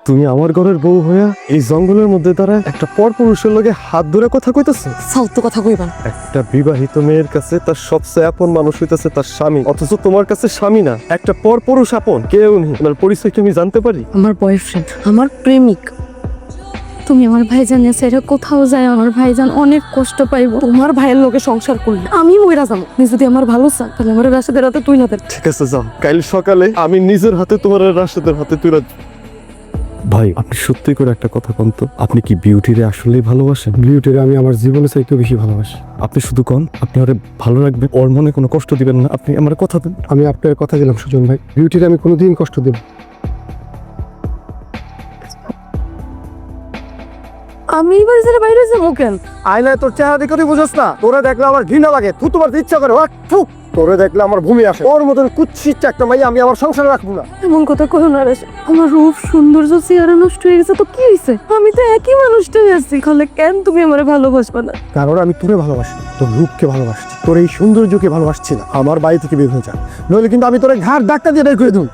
তুমি আমার ঘরের বউ হইয়া এই জঙ্গলের মধ্যে তারা একটা পরপুরুষের লগে হাত ধরে কথা কইতেছে। ফালতু কথা কইবা না। একটা বিবাহিত মেয়ের কাছে তার সবচেয়ে আপন মানুষ হইতেছে তার স্বামী, অথচ তোমার কাছে স্বামী না, একটা পরপুরুষ আপন কেউ নেই। তোমার পরিচয় তুমি জানতে পারি? আমার বয়ফ্রেন্ড, আমার প্রেমিক। তুমি আমার ভাইজান সেটা কোথাও যায়, আমার ভাইজান অনেক কষ্ট পাইব। তোমার ভাইয়ের লোকে সংসার করলে আমি মইরা যাবো। তুমি যদি আমার ভালো চান তাহলে আমার রাশেদের হাতে তুই না দেন। ঠিক আছে যাও, কাল সকালে আমি নিজের হাতে তোমার রাশেদের হাতে তুলে। ভাই আপনি সত্যি করে একটা কথা কন তো, আপনি কি বিউটিরে আসলেই ভালোবাসেন? বিউটির আমি আমার জীবনে চাইতেও বেশি ভালোবাসি। আপনি শুধু কন, আপনি ওরে ভালো রাখবেন, ওর মনে কোনো কষ্ট দিবেন না, আপনি আমার কথা দেন। আমি আপনার কথা দিলাম সুজন ভাই, বিউটির আমি কোনোদিন কষ্ট দেব। আমি এবার যারা বাইরে যাবো কেন? আয়নায় তোর চেহারা দেখে তুই বুঝছ না? তোরে দেখলে আমার ঘৃণা লাগে, তুই তোমার ইচ্ছা করে তোরে দেখলে আমার ভূমি আসে। ওর মতন কুৎসিত একটা মাইয়া আমি আমার সংসারে রাখবো না। এমন কথা কই না রাশে। আমার রূপ সৌন্দর্য চেহারা নষ্ট হয়ে গেছে তো কি হয়েছে? আমি তো একই মানুষটাই আছি। তাহলে কেন তুমি আমারে ভালোবাসবা না? কারণ আমি তোরে ভালোবাসি, তোর রূপকে ভালোবাসছি, তোর এই সৌন্দর্যকে ভালোবাসছি না। আমার বাড়ি থেকে বের হয়ে যা, নইলে কিন্তু আমি তোরে ঘাড় ধাক্কা দিয়ে বের করে দেব।